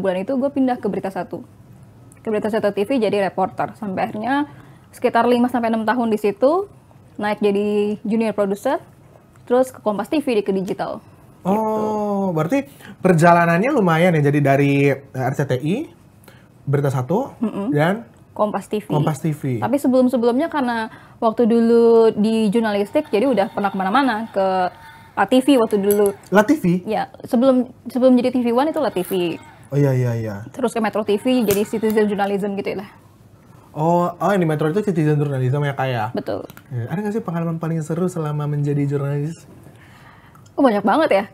bulan itu gue pindah ke Berita Satu. Ke Berita Satu TV jadi reporter. Sampai akhirnya sekitar 5-6 tahun di situ, naik jadi junior producer, terus ke Kompas TV ke digital. Oh, berarti perjalanannya lumayan ya. Jadi dari RCTI, Berita Satu, dan Kompas TV. Kompas TV. Tapi sebelum-sebelumnya karena waktu dulu di jurnalistik, jadi udah pernah kemana-mana ke LaTV waktu dulu. LaTV? Ya, sebelum jadi TV One itu LaTV. Oh iya. Terus ke Metro TV jadi citizen journalism gitu ya lah. Oh ini Metro itu citizen journalism ya Kak ya? Betul. Ya, ada nggak sih pengalaman paling seru selama menjadi jurnalis? Oh, banyak banget ya.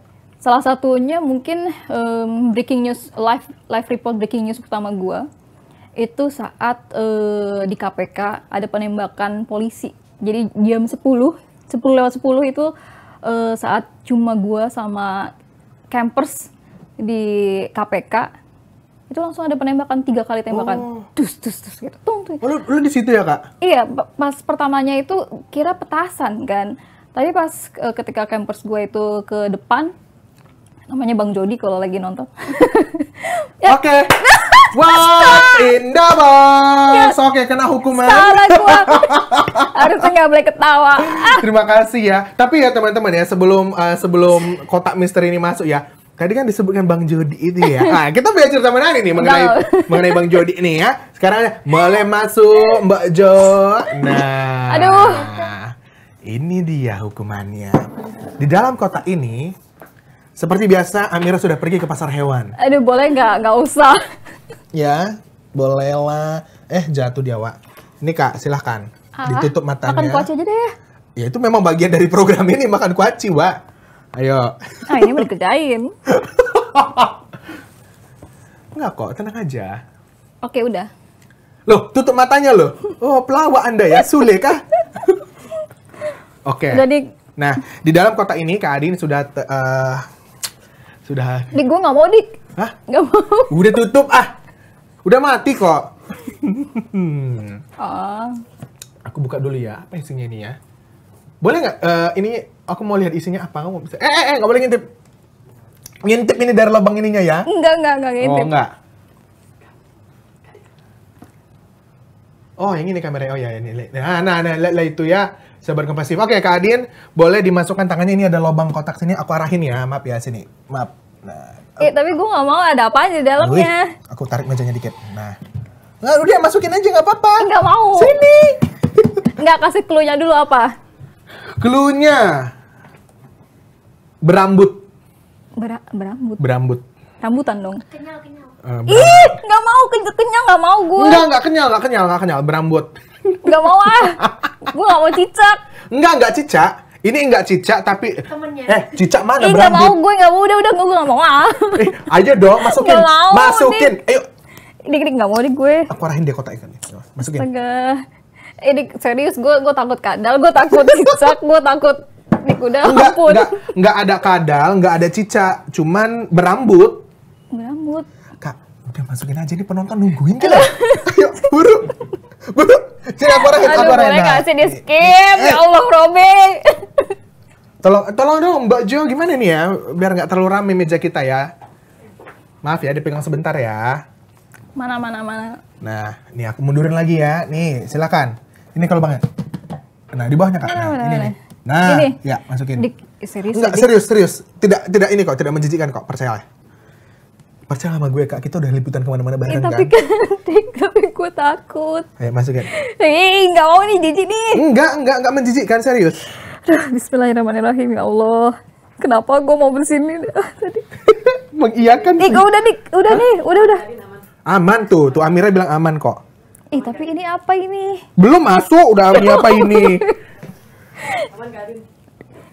Salah satunya mungkin breaking news, live report breaking news pertama gua. Itu saat di KPK ada penembakan polisi. Jadi jam 10:10 itu saat cuma gua sama campers di KPK, itu langsung ada penembakan 3 kali tembakan. Dus gitu. Tung. Oh, lu di situ ya Kak? Iya, pas pertamanya itu kira petasan kan. Tapi pas ketika campers gue itu ke depan, namanya Bang Jody kalau lagi nonton. Ya. Oke. What in the box? Oke, kena hukuman. Salah gua. Harusnya nggak boleh ketawa. Terima kasih ya. Tapi ya teman-teman ya, sebelum kotak misteri ini masuk ya, tadi kan disebutkan Bang Jody itu ya. Nah, kita belajar sama Nani nih mengenai Bang Jody ini ya. Sekarang boleh masuk Mbak Jo. Nah. Aduh. Ini dia hukumannya. Di dalam kotak ini, seperti biasa Amira sudah pergi ke pasar hewan. Aduh, boleh nggak usah. Ya, bolehlah. Jatuh dia, Wak. Ini Kak, silahkan. Ditutup matanya. Makan kuaci aja deh. Ya, itu memang bagian dari program ini, makan kuaci, Wak. Ayo. Ini mau dikerjain. Enggak kok, tenang aja. Oke, udah. Loh, tutup matanya loh. Oh, pelawak Anda ya, Sule kah? Oke. Jadi, nah, di dalam kotak ini Kak Adin sudah Dik, gue nggak mau, Dik. Hah? Nggak mau. Udah tutup, Udah mati kok. Aku buka dulu ya, apa isinya ini ya? Boleh nggak? Ini aku mau lihat isinya apa. Kamu bisa? Nggak boleh ngintip. Ngintip ini dari lubang ininya ya? Enggak ngintip. Oh, enggak. Oh, yang ini kameranya. Oh ya, ini. Nah, itu ya. Sabar kompasif. Oke, Kak Adin, boleh dimasukkan tangannya. Ini ada lubang kotak sini. Aku arahin ya. Maaf ya, sini. Maaf. Nah. Tapi gue nggak mau ada apa di dalamnya. Aku tarik mejanya dikit. Nah. Nggak, udah masukin aja, nggak apa-apa. Nggak mau. Sini. Nggak, kasih clue-nya dulu apa? Clue-nya berambut. Berambut. Berambut. Rambutan dong. Kenyal. Ih, nggak mau, kenyang nggak mau gue. Nggak kenyal. Berambut. Nggak mau Gue nggak mau cicak. Nggak cicak. Ini nggak cicak, tapi... Temennya. Cicak mana Nggak berambut? mau, gue nggak mau. Udah, gue nggak mau Ayo dong, masukin. Nggak mau, Masukin. Ayo. Dik, nggak mau nih gue. Aku arahin dia kotak ikan. Masukin. Astaga. Dik, serius, gue takut kadal, gue takut cicak, gue takut... Dik, udah, ampun. Nggak ada kadal, nggak ada cicak. Cuman berambut. Berambut. Kak, udah masukin aja nih, penonton nungguin kan? Ayo, buru. Sini aku arahin. Aduh, boleh nggak sih di skip? Ya Allah, Robi. Tolong dong Mbak Jo, gimana nih ya? Biar nggak terlalu rame meja kita ya. Maaf ya, dipegang sebentar ya. Mana. Nah, nih aku mundurin lagi ya. Nih, silakan. Ini kalau banget. Nah, di bawahnya Kak. Nah, ini nih. Nah, ini. Ya, masukin. Dik, serius. Enggak, serius. Tidak ini kok, tidak menjijikkan kok, percaya. Percaya sama gue Kak, kita udah liputan kemana-mana bareng tapi kan? tapi gue takut. Ayo masukin. Nggak mau nih, jijik nih. Enggak menjijikkan, serius. Aduh, bismillahirrahmanirrahim, ya Allah. Kenapa gue mau bersini tadi? Mengiyakan. Dik, udah nih. Aman tuh Amira bilang aman kok. Tapi ini apa ini? Belum masuk, udah apa ini?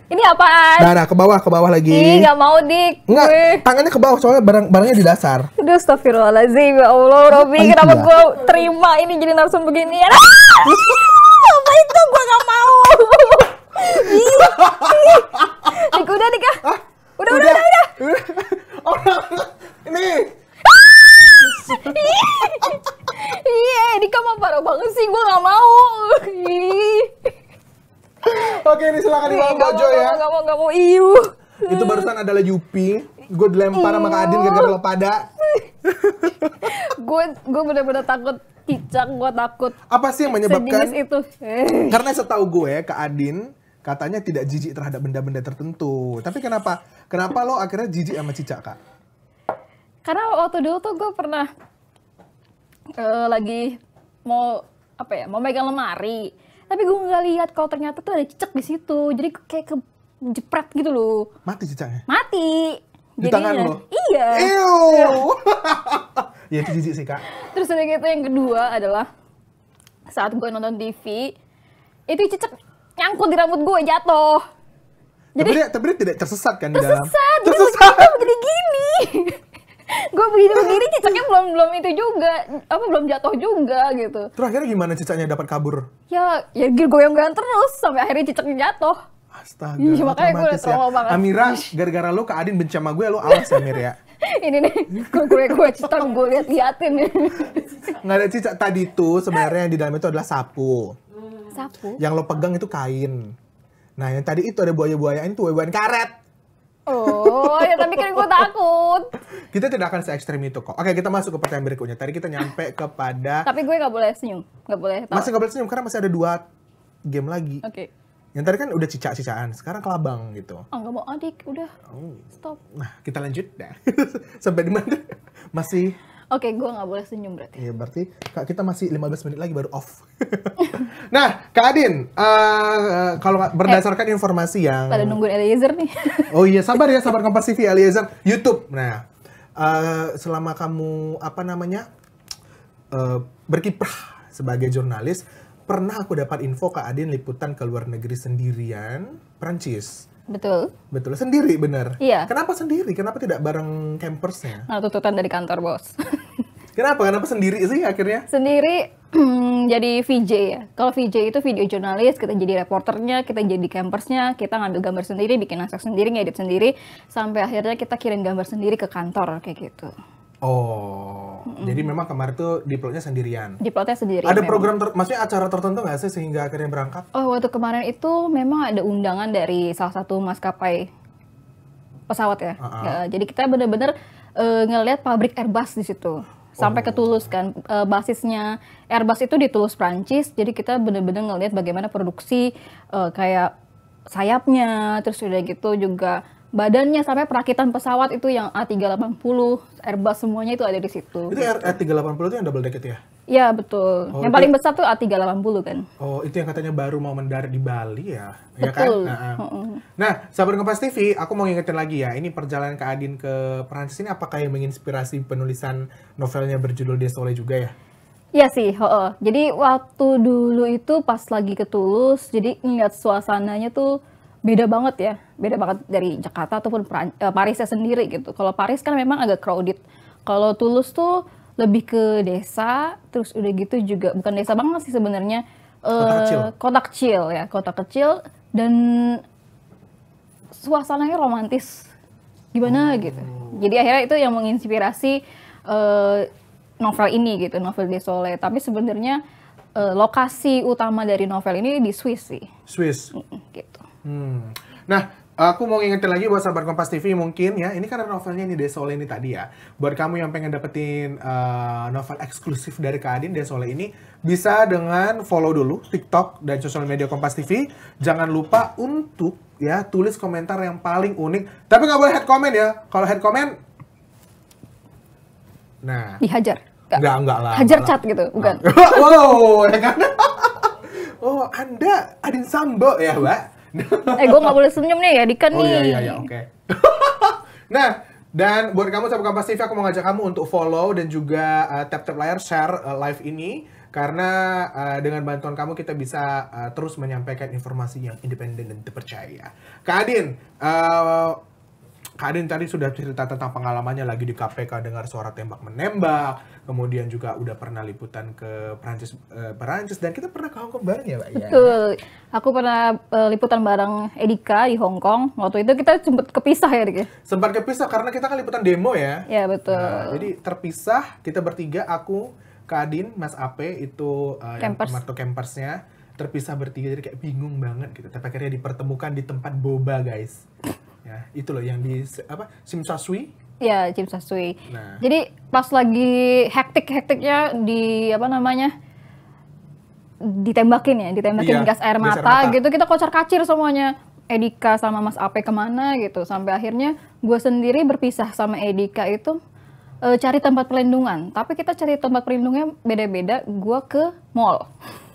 Ini apaan? Nah, ke bawah lagi. Nggak mau, Dik. Enggak, tangannya ke bawah soalnya barangnya di dasar. Aduh, astagfirullahaladzim, ya Allah, Robi, kenapa gue terima ini jadi narsum begini? Apa itu? Gue nggak mau. Dik, udah, Dik. Udah. Ini. Iya, Dik, kamu parah banget sih, gue nggak mau. Oke, ini silakan dibawa Mbak Jo ya. Nggak mau, iyu. Itu barusan adalah Yupi. Gue dilempar sama Kak Adin gara-gara lo pada. Gue bener-bener takut cicak, gue takut Apa sih yang menyebabkan? sejenis itu. Karena setahu gue, Kak Adin katanya tidak jijik terhadap benda-benda tertentu. Tapi kenapa lo akhirnya jijik sama cicak, Kak? Karena waktu dulu tuh gue pernah lagi mau mau megang lemari, tapi gue nggak lihat kalau ternyata tuh ada cicak di situ. Jadi kayak kejepret gitu loh. Mati cicaknya? Mati. Di tangan lo? Iya. Ew. Ya itu jijik sih, Kak. Terus udah gitu yang kedua adalah saat gue nonton TV, itu cicak nyangkut di rambut gue, jatuh. Jadi Tapi dia tidak tersesat kan di dalam? tersesat. Jadi Tersesat. gue begini-gini. Gue begini-begini, cicaknya belum itu juga, belum jatuh juga gitu. Terus akhirnya gimana cicaknya dapat kabur? Ya goyang-goyang terus sampai akhirnya cicaknya jatuh. Astaga, Iya, makanya gue udah traumatis trauma banget. Amira, gara-gara lo Kak Adin benci sama gue, lo awas ya, Mir ya. Ini nih, gue cicak gue liatin. Nggak ada cicak tadi tuh, sebenarnya yang di dalam itu adalah sapu. Sapu? Yang lo pegang itu kain. Nah, yang tadi itu ada buaya-buayaan itu buaya-buayaan karet. Oh, ya tapi kan gue takut. Kita tidak akan se-ekstrim itu kok. Oke, kita masuk ke pertanyaan berikutnya. Tadi kita nyampe kepada... Tapi gue gak boleh senyum, gak boleh tawa. Masih nggak boleh senyum, karena masih ada 2 game lagi. Oke. Yang tadi kan udah cicak-cicaan, sekarang kelabang gitu. Oh, gak mau adik, udah. Oh. Stop. Nah, kita lanjut dah. Sampai di mana? Masih... Oke, gue gak boleh senyum berarti. Iya, berarti Kak, kita masih 15 menit lagi baru off. Nah, Kak Adin, kalau berdasarkan informasi yang... Pada nungguin Eliezer nih. Oh iya, sabar ya, sabar Kompas TV, Eliezer, YouTube. Nah, selama kamu, berkiprah sebagai jurnalis, pernah aku dapat info Kak Adin liputan ke luar negeri sendirian, Prancis. Betul. Betul, sendiri bener? Iya. Kenapa sendiri? Kenapa tidak bareng campersnya? Nah, tuntutan dari kantor, bos. Kenapa sendiri sih akhirnya? Sendiri jadi VJ ya. Kalau VJ itu video jurnalis, kita jadi reporternya, kita jadi campersnya, kita ngambil gambar sendiri, bikin naskah sendiri, ngedit sendiri, sampai akhirnya kita kirim gambar sendiri ke kantor, kayak gitu. Oh, jadi memang kemarin tuh diplotnya sendirian? Diplotnya sendiri. Ada memang. program, maksudnya acara tertentu nggak sih sehingga akhirnya berangkat? Oh, waktu kemarin itu memang ada undangan dari salah satu maskapai pesawat ya. Ya, jadi kita benar-benar ngelihat pabrik Airbus di situ. Sampai ke Toulouse kan, basisnya Airbus itu di Toulouse, Prancis. Jadi kita benar-benar ngelihat bagaimana produksi kayak sayapnya, terus udah gitu juga badannya sampai perakitan pesawat itu yang A380, Airbus semuanya itu ada di situ. Itu A380 itu yang double deck itu ya? Iya, betul. Oh, yang paling besar tuh A380 kan. Oh, itu yang katanya baru mau mendarat di Bali ya? Betul. Ya kan? Nah, sahabat Kompas TV, aku mau ngingetin lagi ya, ini perjalanan Kak Adin ke Perancis ini apakah yang menginspirasi penulisan novelnya berjudul Désolé juga ya? Iya sih, jadi waktu dulu itu pas lagi ke Toulouse, jadi ngeliat suasananya tuh beda banget ya, beda banget dari Jakarta ataupun Parisnya sendiri gitu. Kalau Paris kan memang agak crowded, kalau Toulouse tuh lebih ke desa, terus udah gitu juga bukan desa banget sih sebenarnya, kota kecil dan suasananya romantis, gimana gitu. Jadi akhirnya itu yang menginspirasi novel ini gitu, novel Désolé. Tapi sebenarnya lokasi utama dari novel ini di Swiss sih. Swiss. Gitu. Nah, aku mau ngingetin lagi buat sahabat Kompas TV mungkin ya, ini kan novelnya ini Désolé ini tadi ya. Buat kamu yang pengen dapetin novel eksklusif dari Kak Adin, Désolé ini bisa dengan follow dulu TikTok dan sosial media Kompas TV. Jangan lupa untuk ya tulis komentar yang paling unik. Tapi nggak boleh head comment ya. Kalau head comment, nah Dihajar? Enggak lah. Hajar cat gitu, bukan? Wow, ya kan? Oh, Anda Adin Sambo ya, Mbak? Gue nggak boleh senyum nih ya, Dika nih. Oh iya, oke. Nah, dan buat kamu sahabat Kompas TV, aku mau ngajak kamu untuk follow dan juga tap-tap layar share live ini. Karena dengan bantuan kamu kita bisa terus menyampaikan informasi yang independen dan terpercaya. Kak Adin tadi sudah cerita tentang pengalamannya lagi di KPK dengar suara tembak menembak, kemudian juga udah pernah liputan ke Perancis dan kita pernah ke Hongkong bareng ya, Mbak? Betul. Aku pernah liputan bareng Edika di Hong Kong. Waktu itu kita sempat kepisah ya, Dik. Sempat kepisah karena kita kan liputan demo ya. Ya, betul. Nah, jadi terpisah, kita bertiga, aku, Kak Adin, Mas Ape, itu yang termasuk campersnya, terpisah bertiga, jadi kayak bingung banget gitu. Tapi akhirnya dipertemukan di tempat boba, guys. Ya, itu loh yang di Simsasui Ya, Kim Sasui. Nah. Jadi pas lagi hektik-hektiknya di apa namanya ditembakin Iya, gas air gas air mata mata. gitu, kita kocar-kacir semuanya. Edika sama Mas Ape kemana gitu, sampai akhirnya gue sendiri berpisah sama Edika itu cari tempat perlindungan. Tapi kita cari tempat perlindungannya beda-beda. Gue ke mall.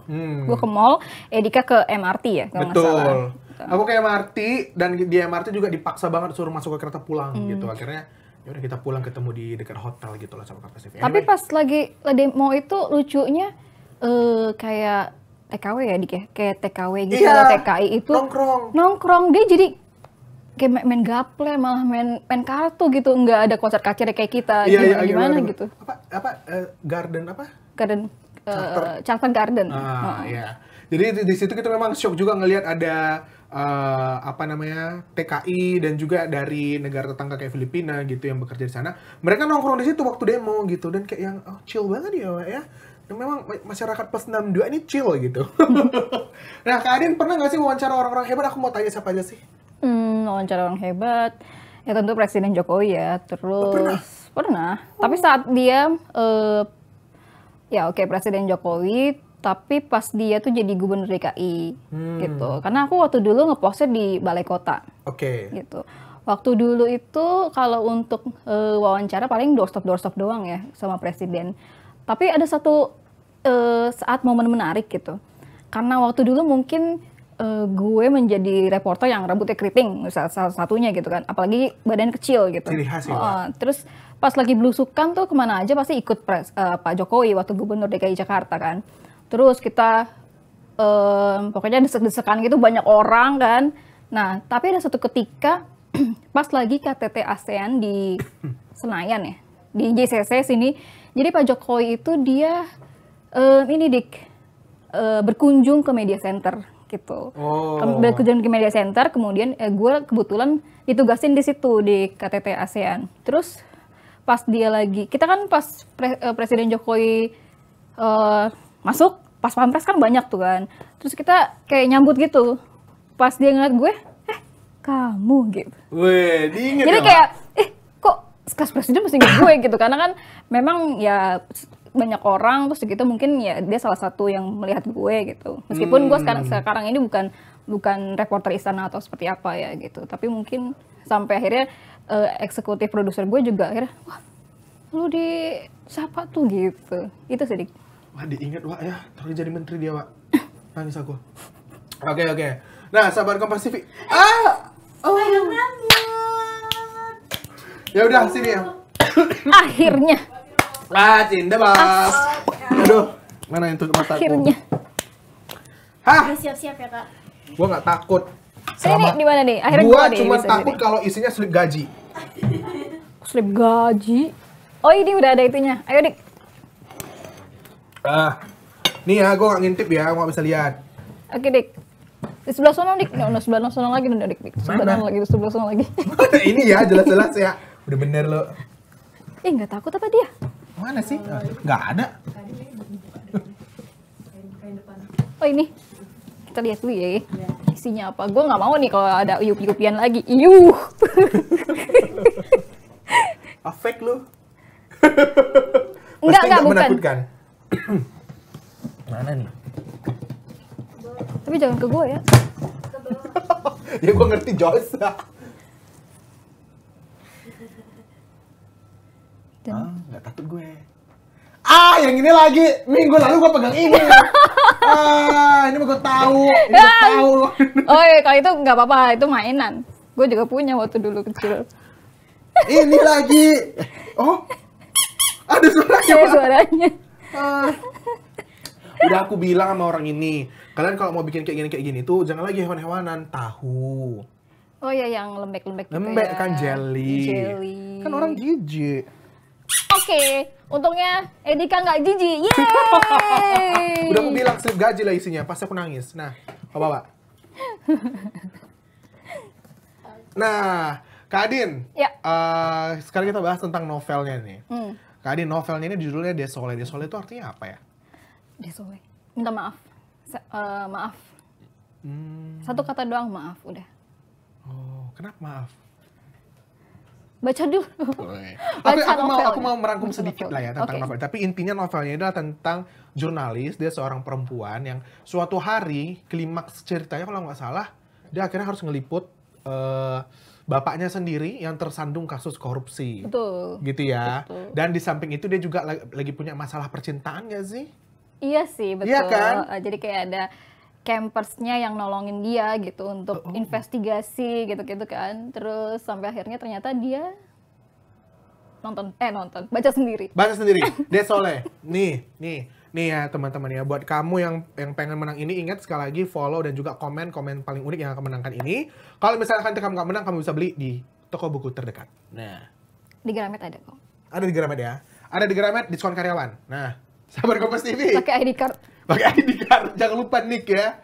Gue ke mall, Edika ke MRT ya, kalau nggak salah. Betul. Aku ke MRT dan di MRT juga dipaksa banget suruh masuk ke kereta pulang gitu. Akhirnya ya udah kita pulang ketemu di dekat hotel gitu lah sama Kak Pasif. Tapi pas lagi demo itu lucunya kayak TKW ya Dik ya, kayak TKW gitu, Iya, TKI itu nongkrong dia jadi kayak main gaple, malah main kartu gitu, nggak ada kocar-kacir kayak kita, gimana gitu. Garden apa? Garden Charter Garden. Iya. Jadi di situ kita memang shock juga ngelihat ada TKI dan juga dari negara tetangga kayak Filipina gitu yang bekerja di sana. Mereka nongkrong di situ waktu demo gitu dan kayak yang chill banget ya, Wak, ya. Dan memang masyarakat plus 62 ini chill gitu. Nah, Kak Adin pernah nggak sih wawancara orang-orang hebat? Aku mau tanya siapa aja sih? Wawancara orang hebat. Ya tentu Presiden Jokowi ya. Terus pernah. Tapi Oh. saat dia Presiden Jokowi, tapi pas dia tuh jadi gubernur DKI gitu. Karena aku waktu dulu ngepostnya di Balai Kota. Oke. Gitu. Waktu dulu itu kalau untuk wawancara paling doorstop doang ya sama presiden. Tapi ada satu saat momen menarik gitu. Karena waktu dulu mungkin gue menjadi reporter yang rambutnya keriting salah satunya gitu kan. Apalagi badan kecil gitu. Ciri khas ya, Pak. Terus pas lagi belusukan tuh kemana aja pasti ikut Pak Jokowi waktu gubernur DKI Jakarta kan. Terus kita pokoknya desek-desekan gitu banyak orang kan. Nah, tapi ada satu ketika pas lagi KTT ASEAN di Senayan ya, di JCC sini. Jadi Pak Jokowi itu dia berkunjung ke media center gitu. Berkunjung ke media center, kemudian gue kebetulan ditugasin di situ di KTT ASEAN. Terus pas dia lagi, kita kan pas Presiden Jokowi masuk, pas pampres kan banyak tuh kan. Terus kita kayak nyambut gitu. Pas dia ngeliat gue, kamu gitu. Wih, diinget. Jadi ya, kayak, kok kas presiden mesti inget gue gitu. Karena kan memang ya banyak orang, terus gitu mungkin ya dia salah satu yang melihat gue gitu. Meskipun gue sekarang ini bukan reporter istana atau seperti apa ya gitu. Tapi mungkin sampai akhirnya eksekutif produser gue juga akhirnya, wah lu di siapa tuh gitu. Itu sih Dik. Wah, diinget, Wak, ya. Terus jadi menteri dia, Wak. Nangis aku. Oke. Nah, sahabat Kompas TV. Ya udah, sini ya. Akhirnya. Cinta, Bas. Aduh, mana yang tutup mataku? Akhirnya. Hah? Siap-siap ya kak. Gua nggak takut. Ini di mana nih? Akhirnya Gua nih cuma bisa takut jadi. kalau isinya slip gaji. Slip gaji. Oh ini udah ada itunya. Ayo Dik. Nih ya, gua nggak ngintip ya, gua nggak bisa lihat. Oke Dik. Di sebelah sana Dik. Nah, sebelah sana lagi nih Dik. Di sebelah sana lagi. Ini ya, jelas-jelas ya. Udah bener lo. Nggak takut apa dia? Mana sih? Nggak ada. Oh ini. Kita lihat dulu ya. Isinya apa? Gue nggak mau nih kalau ada uyup-uyupian lagi. Iyuh. Fake lu. Enggak, bukan. Menakutkan. Mana nih? Tapi jangan ke gue ya. Ya gua ngerti Jos. Nggak takut gue. Yang ini lagi. Minggu lalu gua pegang ini. Ini mah gua tahu. Ini gua tahu. Oh iya, kalau itu nggak apa-apa. Itu mainan. Gue juga punya waktu dulu kecil. Ini lagi. Oh. Ada suaranya. Ada suaranya. Udah aku bilang sama orang ini, kalian kalau mau bikin kayak gini tuh jangan lagi hewan-hewanan, tahu. Oh iya, yang lembek-lembek gitu Lembek ya. kan jelly. Kan orang jijik. Oke, untungnya Edika nggak jijik. Yeay! Udah aku bilang slip gaji lah isinya, pasti aku nangis. Nah, apa Pak? Nah, Kak Adin. Ya. Sekarang kita bahas tentang novelnya nih. Hmm. Kak Adin, novelnya ini judulnya Desolé. Desolé itu artinya apa ya? Desolé. Minta maaf. Maaf. Satu kata doang maaf, udah. Oh, kenapa maaf? Baca dulu. Aku, Baca novel. aku mau merangkum Baca sedikit novel. lah ya tentang Oke. novel. Tapi intinya novelnya adalah tentang jurnalis. Dia seorang perempuan yang suatu hari klimaks ceritanya kalau nggak salah dia akhirnya harus ngeliput bapaknya sendiri yang tersandung kasus korupsi. Betul. Gitu ya. Betul. Dan di samping itu dia juga lagi punya masalah percintaan nggak sih? Iya sih, betul. Iya kan? Jadi kayak ada campersnya yang nolongin dia gitu untuk investigasi gitu-gitu kan. Terus sampai akhirnya ternyata dia nonton, baca sendiri. Baca sendiri. Desolé. Nih ya teman-teman ya. Buat kamu yang pengen menang ini, ingat sekali lagi follow dan juga komen paling unik yang akan menangkan ini. Kalau misalkan kamu nggak menang, kamu bisa beli di toko buku terdekat. Nah, Di Gramet ada kok. ada di Gramet ya. Ada di Gramet diskon karyawan. Nah, sahabat Kompas TV. Pakai ID card. Pakai ID card. Jangan lupa nick ya.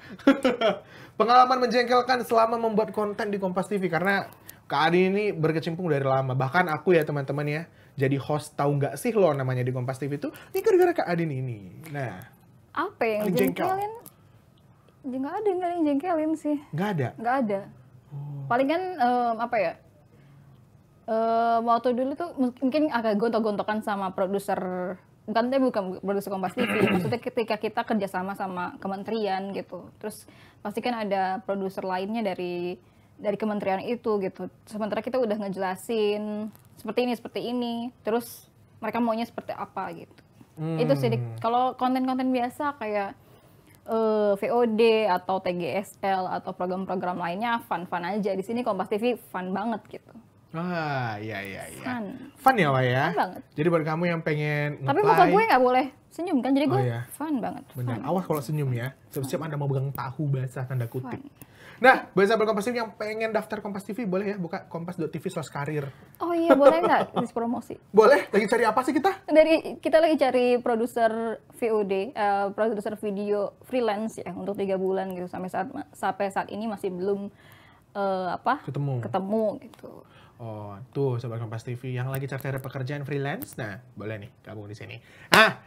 Pengalaman menjengkelkan selama membuat konten di Kompas TV karena Kak Adin ini berkecimpung dari lama. Bahkan aku ya teman-teman ya, jadi host tahu nggak sih lo namanya di Kompas TV itu? Ini gara-gara Kak Adin ini. Nah, Apa yang paling jengkel. jengkelin? Nggak ada yang jengkelin sih. nggak ada. Nggak ada. Palingan apa ya? Waktu dulu tuh mungkin agak gontok-gontokan sama produser, bukan produser Kompas TV. Maksudnya ketika kita kerjasama sama kementerian gitu, terus pasti kan ada produser lainnya dari kementerian itu gitu. Sementara kita udah ngejelasin seperti ini, terus mereka maunya seperti apa gitu. Itu sih kalau konten-konten biasa kayak VOD atau TGSL atau program-program lainnya fun aja. Di sini Kompas TV fun banget gitu. Iya. Fun. Fun ya, Wak ya? Fun banget. Jadi buat kamu yang pengen Tapi muka gue nggak boleh senyum kan, jadi gue iya. fun banget. Benar. Fun. Awas kalau senyum ya. Siap-siap Anda mau pegang tahu basah tanda kutip. Fun. Nah, buat sahabat Kompas TV yang pengen daftar Kompas TV boleh ya buka kompas.tv/karir. Oh iya, boleh nggak promosi? Boleh. Lagi cari apa sih kita? Kita lagi cari produser VOD, produser video freelance ya untuk 3 bulan gitu. Sampai saat ini masih belum ketemu gitu. Oh, tuh Sobat Kompas TV yang lagi cari pekerjaan freelance. Nah, boleh nih gabung di sini.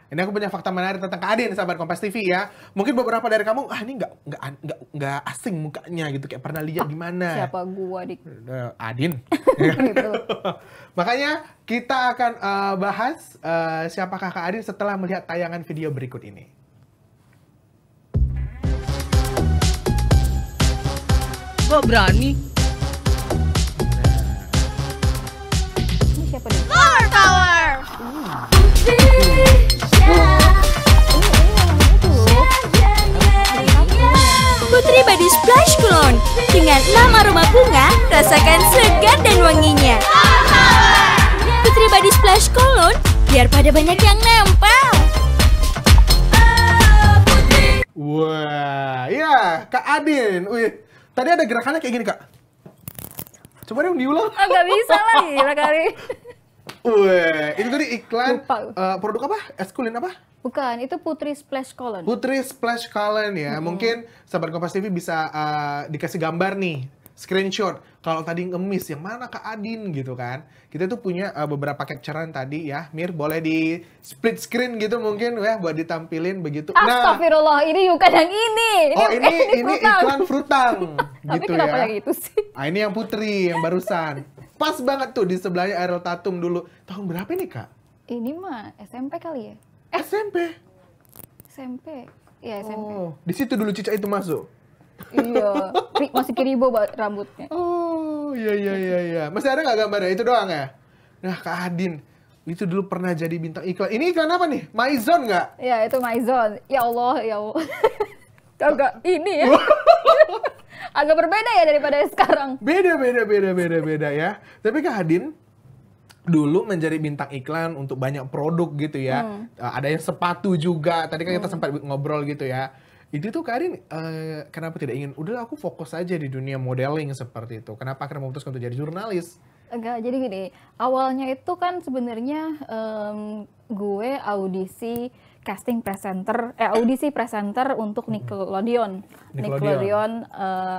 Ini aku punya fakta menarik tentang Kak Adin, Sobat Kompas TV ya. Mungkin beberapa dari kamu, ini nggak asing mukanya gitu, kayak pernah lihat di mana. Siapa gua di Adin. gitu. Makanya kita akan bahas siapakah Kak Adin setelah melihat tayangan video berikut ini. Gak berani. Ini siapa nih? Power power. Putri Body Splash Cologne dengan 6 aroma bunga, rasakan segar dan wanginya. Putri Body Splash Cologne biar pada banyak yang nempel. Wah, iya Kak Adin. Wih, tadi ada gerakannya kayak gini Kak. Coba dong diulang. Nggak bisa lagi kali. Wih, itu tadi iklan Lupa. produk apa? Eskulin apa? Bukan, itu Putri Splash Cologne. Putri Splash Cologne ya. Mungkin sahabat Kompas TV bisa dikasih gambar nih, screenshot. Kalau tadi ngemis yang mana Kak Adin gitu kan. Kita tuh punya beberapa capturean tadi ya. Mir, boleh di split screen gitu mungkin ya buat ditampilin begitu. Astagfirullah, ini bukan yang ini. Ini Frutang. iklan Frutang Tapi gitu kenapa ya. yang itu sih? Ini yang Putri yang barusan. Pas banget tuh di sebelahnya Ariel Tatum dulu. Tahun berapa nih Kak? Ini mah SMP kali ya? SMP. SMP. Iya, SMP. Oh, di situ dulu Cica itu masuk. Iya, masih kiribo rambutnya. Oh, iya. Masih ada nggak gambarnya? Itu doang ya? Nah, Kak Adin, itu dulu pernah jadi bintang iklan. Ini iklan apa nih? MyZone nggak? Iya, itu MyZone. Ya Allah. Agak ini ya. Agak berbeda ya daripada sekarang. Beda ya. Tapi Kak Adin, dulu menjadi bintang iklan untuk banyak produk gitu ya. Ada yang sepatu juga. Tadi kan kita sempat ngobrol gitu ya. Itu tuh Kak Adin, kenapa tidak ingin, udah aku fokus aja di dunia modeling seperti itu. Kenapa akhirnya memutuskan untuk jadi jurnalis? Enggak, jadi gini, awalnya itu kan sebenarnya gue audisi presenter untuk Nickelodeon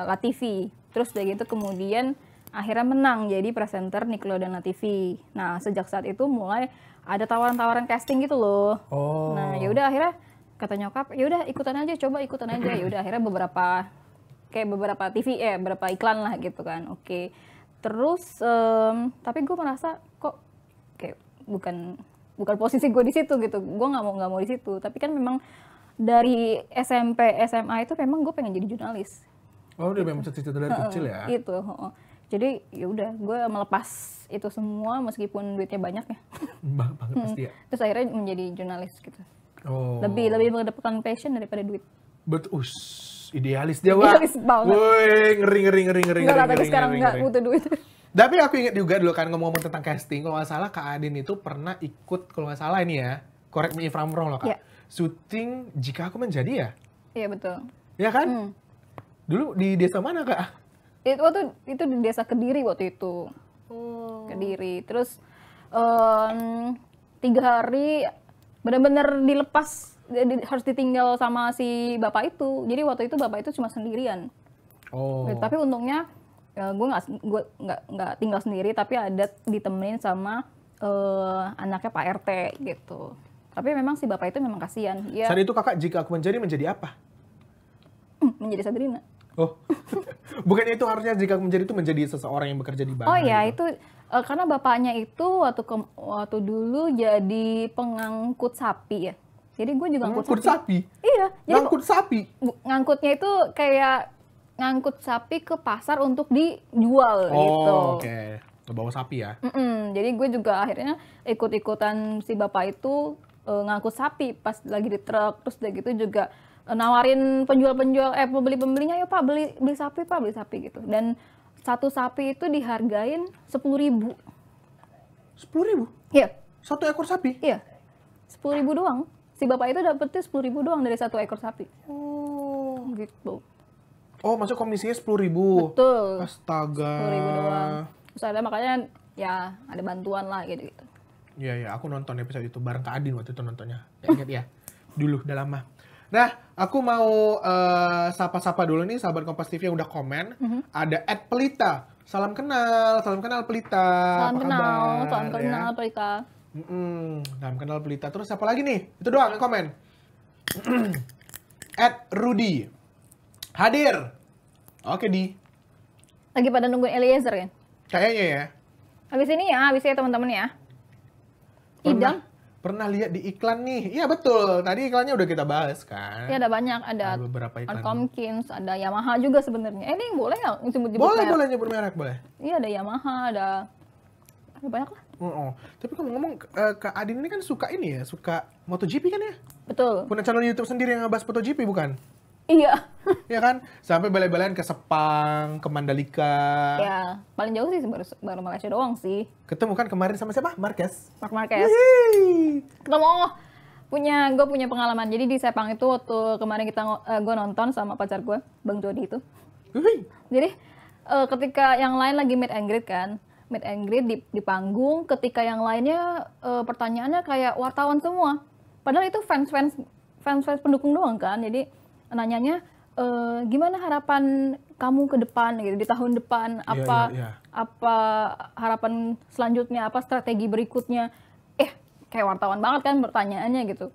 La TV. Terus udah gitu kemudian akhirnya menang jadi presenter Nickelodeon La TV. Nah, sejak saat itu mulai ada tawaran-tawaran casting gitu loh. Oh. Nah, ya udah akhirnya kata nyokap, ya udah ikutan aja. Ya udah akhirnya beberapa TV beberapa iklan lah gitu kan. Oke. Terus tapi gue merasa kok kayak bukan posisi gue di situ gitu. Gue nggak mau di situ. Tapi kan memang dari SMP SMA itu memang gue pengen jadi jurnalis. Oh, udah memang cita-cita dari kecil ya? Itu. Jadi ya udah gue melepas itu semua meskipun duitnya banyak ya. Banget pasti ya. Terus akhirnya menjadi jurnalis gitu. Oh. Lebih mendapatkan passion daripada duit. Betul. Idealis dia, Wak. Idealis banget. Woi, ngeri. Enggak lah, tapi sekarang nggak butuh duit. Tapi aku ingat juga dulu kan ngomong tentang casting, kalau nggak salah Kak Adin itu pernah ikut, kalau nggak salah ini ya, correct me if I'm wrong loh Kak, Yeah. syuting Jika Aku Menjadi ya? Iya betul. Ya kan? Dulu di desa mana Kak? Itu di desa Kediri waktu itu. Kediri. Terus 3 hari benar-benar dilepas, harus ditinggal sama si bapak itu. Jadi waktu itu bapak itu cuma sendirian. Oh. Tapi untungnya gue nggak tinggal sendiri, tapi ada ditemenin sama anaknya Pak RT gitu. Tapi memang si bapak itu memang kasihan. Ya, Saat itu Kakak Jika Aku Menjadi apa? menjadi Sabrina. Oh, bukannya itu harusnya Jika Aku Menjadi itu menjadi seseorang yang bekerja di Oh mana? ya, gitu? itu karena bapaknya itu waktu dulu jadi pengangkut sapi ya. Jadi gue juga Ngangkut sapi? Iya, jadi Ngangkut sapi? ngangkutnya itu kayak ngangkut sapi ke pasar untuk dijual gitu. Oh, oke. Ngebawa sapi ya? Jadi gue juga akhirnya ikut-ikutan si bapak itu ngangkut sapi pas lagi di truk. Terus udah gitu juga nawarin pembeli-pembelinya, ya Pak beli sapi Pak, beli sapi gitu. Dan satu sapi itu dihargain 10.000. 10.000? Iya, Satu ekor sapi? iya. 10.000 doang. Si bapak itu dapetnya 10.000 doang dari satu ekor sapi. Oh. Gitu. Oh, masuk komisinya 10.000. Betul. Astaga. 10.000 doang. Terus ada makanya ya ada bantuan lah gitu. Iya, aku nonton episode itu bareng Kak Adin waktu itu nontonnya. Ingat ya? Dulu, udah lama. Nah, aku mau sapa-sapa dulu nih sahabat Kompas TV yang udah komen. Ada @pelita. Salam kenal Pelita. Salam Apa kenal, kabar, salam ya? kenal Pelita. Salam kenal Pelita. Terus siapa lagi nih? Itu doang yang komen. @Rudy. Hadir. Oke, Di. Lagi pada nungguin Eliezer kan? Kayaknya ya. Habis ini ya teman-teman ya. Idam. Pernah lihat di iklan nih. Iya betul. Tadi iklannya udah kita bahas kan. Ya ada banyak, ada beberapa iklan. Tomkins, ada Yamaha juga sebenarnya. Ini boleh nggak nyebut-nyebut Boleh, merek? boleh nyebut merek, boleh. Iya ada Yamaha, ada banyak lah. Tapi kalau ngomong Kak Adin ini kan suka ini ya, suka MotoGP kan ya? Betul. Punya channel YouTube sendiri yang ngebahas MotoGP bukan? Iya. Iya kan? Sampai balik-balikan ke Sepang, ke Mandalika. Ya, paling jauh sih baru Malaysia doang sih. Ketemu kan kemarin sama siapa? Marquez. Mark Marquez. Yeay. Ketemu gue punya pengalaman. Jadi di Sepang itu waktu kemarin gue nonton sama pacar gue, Bang Jody itu. Wih. Jadi ketika yang lain lagi meet and greet kan, meet and greet di panggung, ketika yang lainnya pertanyaannya kayak wartawan semua. Padahal itu fans pendukung doang kan. Jadi nanyanya gimana harapan kamu ke depan gitu di tahun depan, apa harapan selanjutnya, apa strategi berikutnya. Kayak wartawan banget kan pertanyaannya gitu.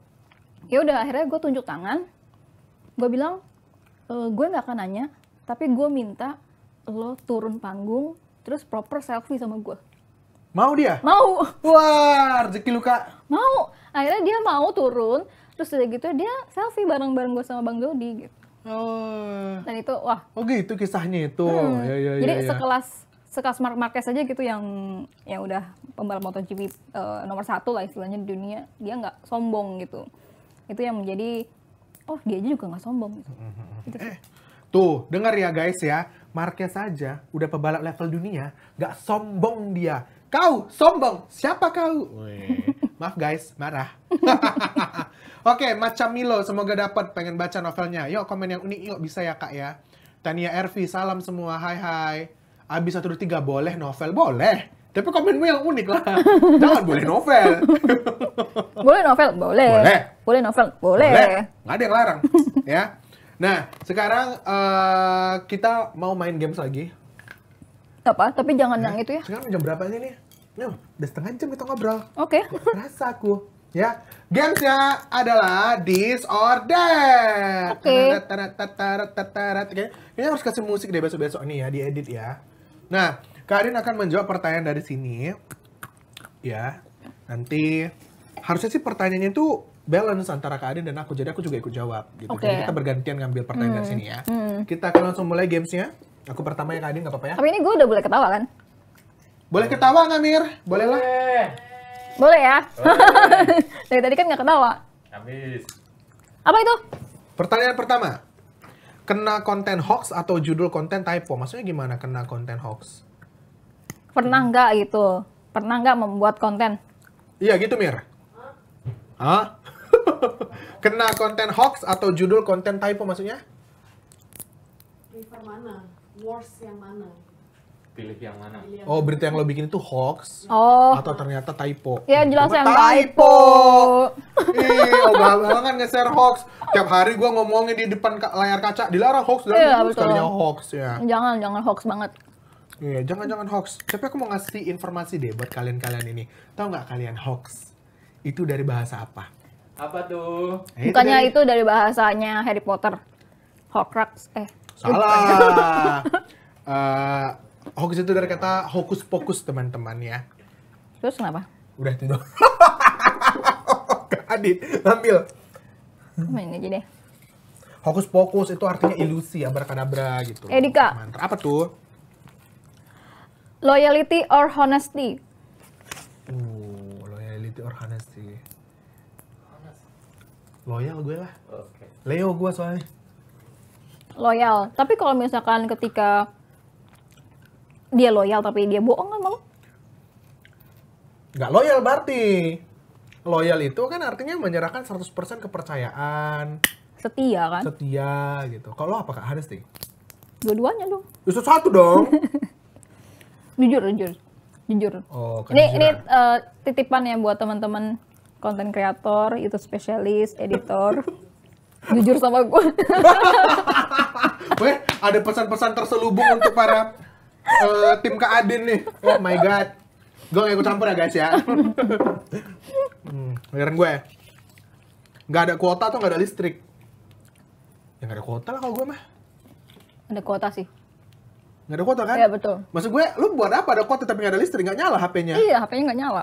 Ya udah akhirnya gue tunjuk tangan. Gue bilang gue nggak akan nanya, tapi gue minta lo turun panggung terus proper selfie sama gue. Mau dia? Mau. Wah, rezeki lu Kak. Mau. Akhirnya dia mau turun, terus udah gitu dia selfie bareng-bareng gue sama Bang Jody gitu. Oh. Dan itu wah. Oh gitu kisahnya itu. Ya, Jadi sekelas Mark Marquez aja gitu yang udah pembalap MotoGP nomor 1 lah istilahnya di dunia, dia nggak sombong gitu. Itu yang menjadi dia aja juga nggak sombong gitu. Gitu sih. Tuh, dengar ya guys ya. Marquez saja udah pebalap level dunia, nggak sombong dia. Kau sombong, siapa kau? Wih. Maaf guys, marah. Oke, Macam Milo, semoga dapat, pengen baca novelnya. Yuk komen yang unik, yuk bisa ya Kak ya. Tania Ervi, salam semua, hai. Abis 1, 2, 3, boleh novel? Boleh. Tapi komenmu yang unik lah. Jangan boleh novel. Boleh novel? Boleh. Boleh novel? Boleh. Nggak ada yang larang. Ya. Nah, sekarang kita mau main games lagi. Apa? Tapi jangan yang itu ya. Sekarang jam berapa ini nih? Udah setengah jam kita ngobrol. Oke. Rasa aku. Ya, gamesnya adalah This or That. Oke. Kayaknya harus kasih musik deh besok-besok nih ya, diedit ya. Nah, Kak Adin akan menjawab pertanyaan dari sini. Ya, nanti harusnya sih pertanyaannya itu balance antara Kak Adin dan aku. Jadi aku juga ikut jawab gitu. Oke. Jadi kita bergantian ngambil pertanyaan dari sini ya. Kita akan langsung mulai gamesnya. Aku pertama ya Kak Adin, nggak apa-apa ya? Tapi ini gue udah boleh ketawa kan? Boleh ketawa nggak Mir? Boleh lah. Boleh ya? Dari tadi kan nggak ketawa. Habis. Apa itu? Pertanyaan pertama. Kena konten hoax atau judul konten typo? Maksudnya gimana kena konten hoax? Pernah nggak gitu? Pernah nggak membuat konten? Iya gitu Mir. Hah? Kena konten hoax atau judul konten typo maksudnya? Prefer mana? Worst yang mana? Pilih yang mana? Oh, berita yang lo bikin itu hoax Oh, atau ternyata typo? ya jelas Cuma yang typo. Ih, ogah-ogahan kan nge-share hoax. Tiap hari gua ngomongin di depan layar kaca, dilarang hoax, Iya, dilarang betul. sekalinya hoax ya. Jangan hoax banget. Iya, jangan hoax. Tapi aku mau ngasih informasi deh buat kalian-kalian ini. Tahu nggak kalian hoax? Itu dari bahasa apa? Apa tuh? Bukannya itu dari bahasanya Harry Potter. Horcrux, Salah. Hoax itu dari kata hokus pokus teman-teman ya. Terus kenapa? Udah itu dong. Kak Adit, ambil. Main aja deh. Hokus pokus itu artinya ilusi, abrakadabra gitu. Dika. Mantra. Apa tuh? Loyalty or honesty? Loyalty or honesty. Loyal gue lah. Oke. Leo gue soalnya. Loyal. Tapi kalau misalkan ketika dia loyal tapi dia bohong kan malu? Nggak loyal berarti. Loyal itu kan artinya menyerahkan 100% kepercayaan, Setia kan? setia gitu. Kalau apa Kak honesty? Dua-duanya dong. Justru satu dong. Jujur. Oh, Ini titipan ya buat teman-teman konten kreator, YouTube spesialis, editor. Jujur sama gue. Weh, ada pesan-pesan terselubung untuk para tim Kak Adin nih. Oh my god. Gue gak ikut campur ya guys ya. Bayaran gue. Gak ada kuota atau gak ada listrik? Ya gak ada kuota lah kalau gue mah. Ada kuota sih. Gak ada kuota kan? Iya betul. Maksud gue, lu buat apa ada kuota tapi gak ada listrik? Gak nyala HP-nya? Iya, HP-nya nggak nyala.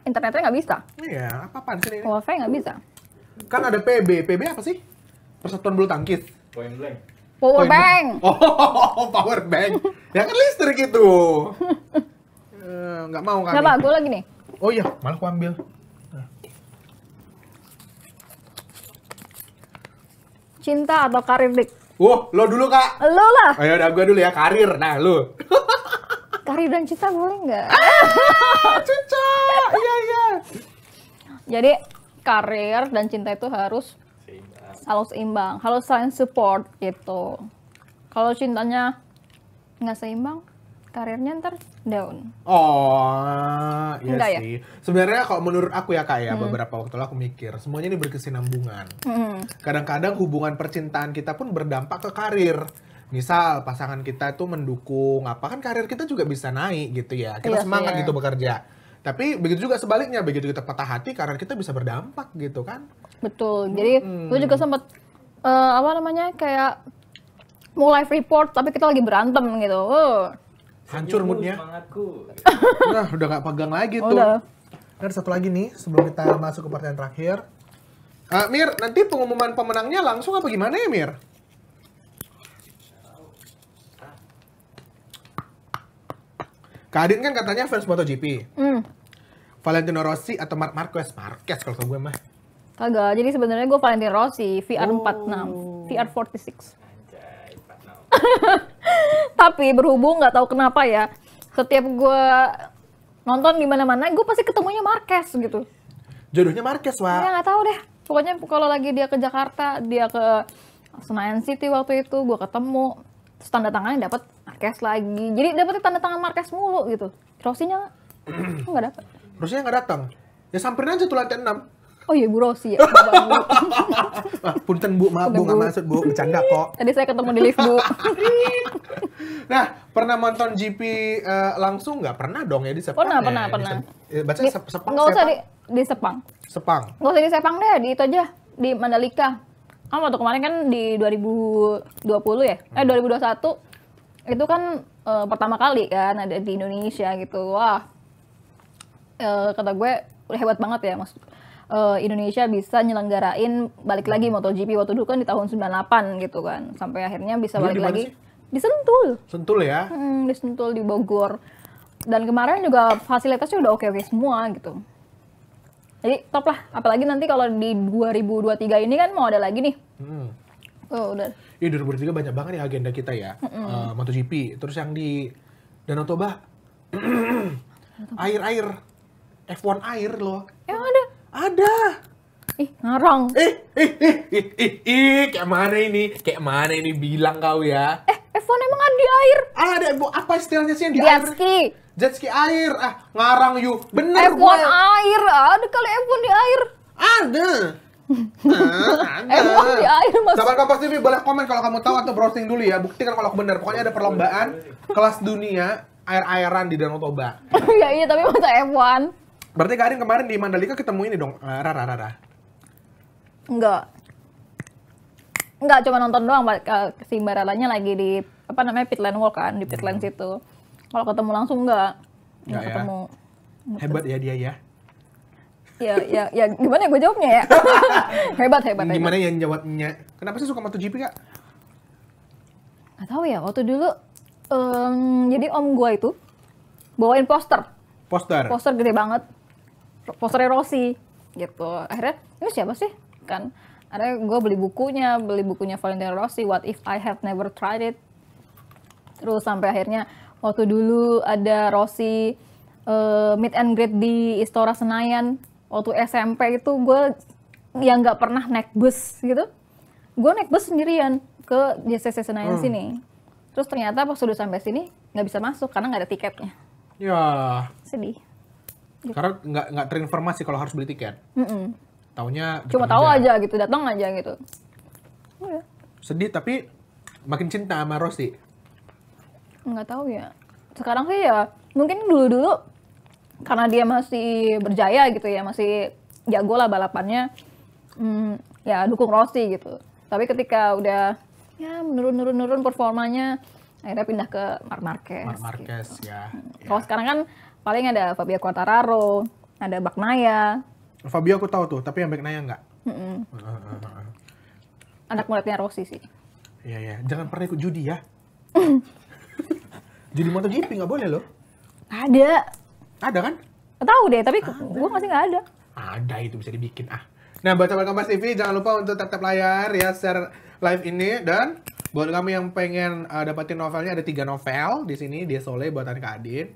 Internetnya nggak bisa. Iya, apa-apaan sih ini? Wifi nggak bisa. Kan ada PB. PB apa sih? Persatuan Bulu Tangkis. Point blank. Power Point- bank. Oh, power bank. Ya kan listrik itu. Nggak mau kami. Kenapa? Gue lagi nih. Oh iya, malah aku ambil. Cinta atau karir, Dik? Lo dulu Kak. Lo lah. Ayo udah gue dulu ya, karir. Nah, lu. Karir dan cinta boleh nggak? Cica. Iya. Jadi karir dan cinta itu harus seimbang, harus saling support gitu. Kalau cintanya nggak seimbang, karirnya ntar down. Oh, iya Enggak ya? sih. Sebenarnya kalau menurut aku ya Kak ya, beberapa waktu lalu aku mikir, semuanya ini berkesinambungan. Kadang-kadang hubungan percintaan kita pun berdampak ke karir. Misal pasangan kita itu mendukung apa kan karir kita juga bisa naik gitu ya. Kita Iya sih, semangat ya. gitu bekerja. Tapi begitu juga sebaliknya, begitu kita patah hati karir kita bisa berdampak gitu kan. Betul. Jadi gue juga sempat kayak mau live report tapi kita lagi berantem gitu. Hancur Senyummu moodnya. Semangatku. Nah, udah gak pegang lagi tuh. Udah. Ada satu lagi nih sebelum kita masuk ke pertanyaan terakhir. Mir, nanti pengumuman pemenangnya langsung apa gimana ya Mir? Kak Adin kan katanya fans MotoGP. Valentino Rossi atau Marc Marquez? Marquez kalau gue mah. Kagak. Jadi sebenarnya gue Valentino Rossi, VR46, VR46. Anjay, 46. Tapi berhubung nggak tahu kenapa ya, setiap gue nonton di mana-mana, gue pasti ketemunya Marquez gitu. Jodohnya Marquez, Ya Wak. nggak tahu deh. Pokoknya kalau lagi dia ke Jakarta, dia ke Senayan City waktu itu, gue ketemu. Terus tanda tangannya dapat Marquez lagi. Jadi dapetnya tanda tangan Marquez mulu gitu. Rossinya nggak dapet. Rossi nggak datang. Ya samperin aja tuh lantai 6. Oh iya Bu Rossi ya. Bapak, Bu. Punten Bu, maaf Bu, Udah, nggak Bu. maksud Bu, bercanda kok. Tadi saya ketemu di lift Bu. Nah, pernah nonton GP langsung nggak? Pernah dong ya di Sepang Pernah. Baca Di- Sepang, nggak usah Sepang? di Sepang. Sepang. Nggak usah di Sepang deh, di itu aja. Di Mandalika. Waktu kemarin kan di 2020 ya? 2021. itu kan pertama kali kan ada di Indonesia gitu. Wah, kata gue udah hebat banget ya, Mas. Indonesia bisa nyelenggarain balik lagi MotoGP waktu dulu kan di tahun 98 gitu kan. Sampai akhirnya bisa Dulu balik di mana lagi sih? di Sentul. Sentul ya. Di Sentul di Bogor. Dan kemarin juga fasilitasnya udah oke-oke semua gitu. Jadi top lah, apalagi nanti kalau di 2023 ini kan mau ada lagi nih. Oh, udah. Iya 2023 banyak banget ya agenda kita ya. MotoGP, terus yang di Danau Toba air F1 air loh. Yang ada. Ada. Ih, ngarang. Kayak mana ini? Kayak mana ini bilang kau ya? F1 emang ada di air. Ada apa istilahnya sih yang di Jet air? ski. Jet ski air. Ngarang you. Bener F1 gue. air. Ada kali F1 di air. Ada. Ada. F1 di air, Mas. Sahabat Kompas TV boleh komen kalau kamu tahu atau browsing dulu ya. Buktikan kalau aku benar. Pokoknya ada perlombaan kelas dunia air-airan di Danau Toba. Ya iya, tapi masa F1? Berarti Karin kemarin di Mandalika ketemu ini dong, Rara. Enggak, cuma nonton doang. Si Mbak Raranya lagi di apa namanya Pitland Walk kan, di Pitland situ. Kalau ketemu langsung enggak Nggak ya? ketemu. Hebat ya dia ya. Ya gimana ya gue jawabnya ya? hebat. Gimana yang jawabnya? Kenapa sih suka MotoGP, Kak? Nggak tahu ya, waktu dulu jadi om gue itu bawain poster gede banget, posternya Rossi gitu. Akhirnya ini siapa sih kan? Akhirnya gue beli bukunya Valentino Rossi, What If I Had Never Tried It. Terus sampai akhirnya waktu dulu ada Rossi meet and greet di Istora Senayan. Waktu SMP itu gue yang nggak pernah naik bus gitu, gue naik bus sendirian ke JCC Senayan sini. Terus ternyata pas sudah sampai sini nggak bisa masuk karena nggak ada tiketnya. Ya, Sedih. karena nggak terinformasi kalau harus beli tiket. Taunya Cuma gitu tahu aja gitu, datang aja gitu. Udah. Sedih tapi makin cinta sama Rossi. Nggak tahu ya. Sekarang sih ya mungkin dulu karena dia masih berjaya gitu ya, masih jago lah balapannya. Ya dukung Rossi gitu. Tapi ketika udah ya menurun performanya, akhirnya pindah ke Marc Marquez. Marquez ya. Kalau sekarang kan paling ada Fabio Quartararo, ada Bagnaia, Fabio aku tahu tuh, tapi yang Bagnaia nggak. anak muridnya Rossi sih. Iya. Jangan pernah ikut judi ya. Judi MotoGP nggak boleh loh. Ada. Ada kan? Nggak tahu deh, tapi gue masih nggak ada. Ada, itu bisa dibikin Nah, buat sahabat Kompas TV jangan lupa untuk tap layar ya share live ini, dan buat kamu yang pengen dapetin novelnya ada 3 novel di sini di Sole buatan Kak Adin.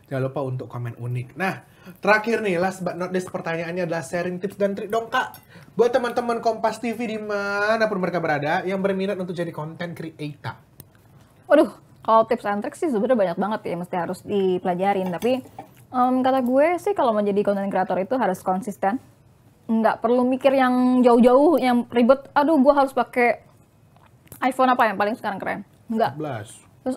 Jangan lupa untuk komen unik. Nah, terakhir nih, last but not least, pertanyaannya adalah sharing tips dan trik dong, Kak. Buat teman-teman Kompas TV dimanapun mereka berada yang berminat untuk jadi content creator. Waduh, kalau tips and tricks sih sebenarnya banyak banget ya, mesti harus dipelajarin. Tapi kata gue sih kalau mau jadi content creator itu harus konsisten. Nggak perlu mikir yang jauh-jauh, yang ribet. Aduh, gue harus pakai iPhone apa yang paling sekarang keren. Nggak. 11. Terus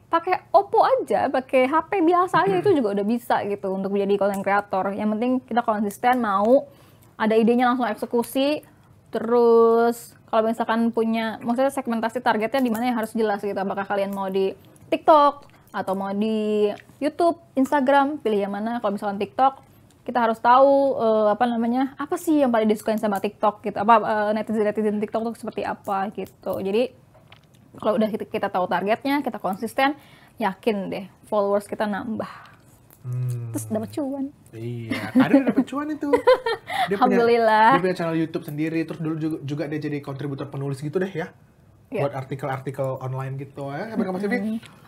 pakai Oppo aja, pakai HP biasa aja itu juga udah bisa gitu untuk menjadi content creator. Yang penting kita konsisten, mau ada idenya langsung eksekusi. Terus kalau misalkan punya, maksudnya segmentasi targetnya di mana yang harus jelas gitu. Apakah kalian mau di TikTok atau mau di YouTube, Instagram, pilih yang mana. Kalau misalkan TikTok, kita harus tahu apa sih yang paling disukain sama TikTok gitu. Netizen TikTok tuh seperti apa gitu. Jadi kalau udah kita tahu targetnya, kita konsisten, yakin deh followers kita nambah. Terus dapat cuan. Iya, ada yang dapat cuan itu. Alhamdulillah. Dia punya channel YouTube sendiri, terus dulu juga dia jadi kontributor penulis gitu deh ya. Iya. Buat artikel-artikel online gitu ya. Sahabat Kompas TV.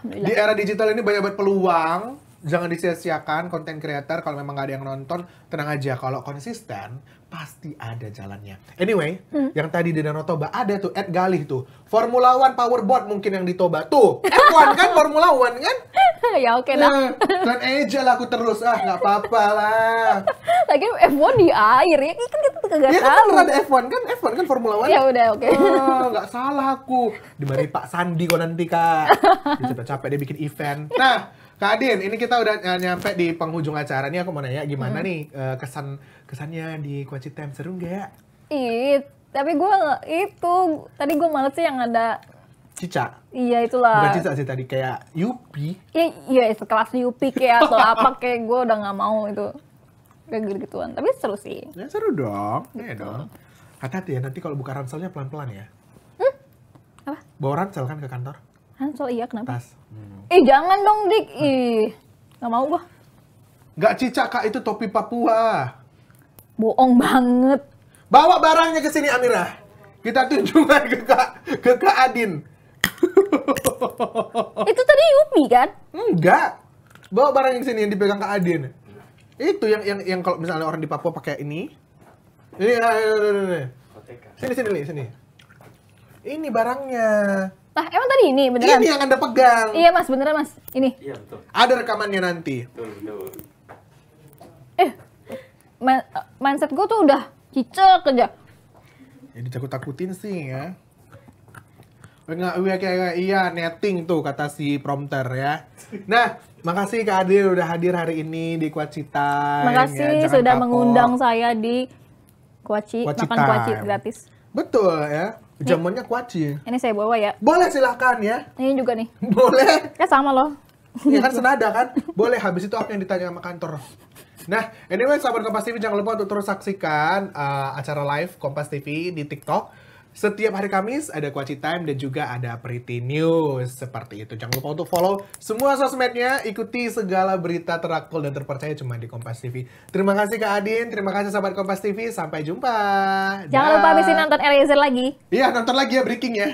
Di era digital ini banyak banget peluang. Jangan disia-siakan konten creator. Kalau memang gak ada yang nonton, tenang aja. Kalau konsisten, pasti ada jalannya. Anyway, yang tadi di Danau Toba ada tuh Ed Galih tuh. Formula One powerboat mungkin yang di Toba. Tuh, F1 kan, Formula One kan? Ya oke dah. Kan aja lah aku terus. Gak apa-apa lah. Lagi F1 di air ya, kan kita kagak Ya kan tahu. beneran ada F1 kan Formula One. Ya udah oke. Nggak salah aku. Dimarahin Pak Sandi kok nanti, Kak. Dia capek-capek dia bikin event. Nah, Kak Adin, ini kita udah nyampe di penghujung acara. Nih aku mau nanya gimana nih kesannya di Quality Time, seru nggak? Tapi gue tadi gue males sih yang ada Cica. Iya itulah. Bukan Cica sih tadi, kayak Yupi. Iya sekelas Yupi kayak atau apa kayak gue udah nggak mau itu kayak gitu-gituan. Tapi seru sih. Ya seru dong, iya dong. Hati-hati ya, nanti kalau buka ranselnya pelan-pelan ya. Apa? Bawa ransel kan ke kantor? Hansel iya kenapa? Tas. Jangan dong Dik. Nggak mau gue. Nggak Cica Kak, itu topi Papua. Bohong banget. Bawa barangnya ke sini Amira. Kita tunjukkan ke Kak Adin. Itu tadi Yupi kan? Enggak. Bawa barang yang sini yang dipegang Kak Adin. Itu yang kalau misalnya orang di Papua pakai ini. Ini. OTK. Sini. Ini barangnya. Nah emang tadi ini beneran? Ini yang Anda pegang. Iya mas beneran mas. Ini. Iya betul. Ada rekamannya nanti. Betul. Mindset gue tuh udah cicak aja. Ya ditakut-takutin sih ya. Enggak, iya netting tuh kata si prompter ya. Nah, makasih Kak Adil udah hadir hari ini di Kuacita. Makasih sudah mengundang saya di Kuaci, makan kuaci gratis. Betul ya. Jamuannya kuaci. Ini saya bawa ya. Boleh silahkan ya. Ini juga nih. Boleh. Kan sama loh. Ya kan senada kan? Boleh, habis itu aku yang ditanya sama kantor. Nah, anyway, sahabat Kompas TV, jangan lupa untuk terus saksikan acara live Kompas TV di TikTok. Setiap hari Kamis ada Kuaci Time dan juga ada Pretty News. Seperti itu. Jangan lupa untuk follow semua sosmednya. Ikuti segala berita teraktual dan terpercaya cuma di Kompas TV. Terima kasih Kak Adin. Terima kasih sahabat Kompas TV. Sampai jumpa. Jangan lupa habisin nonton Eliezer lagi. Iya, nonton lagi ya breaking ya.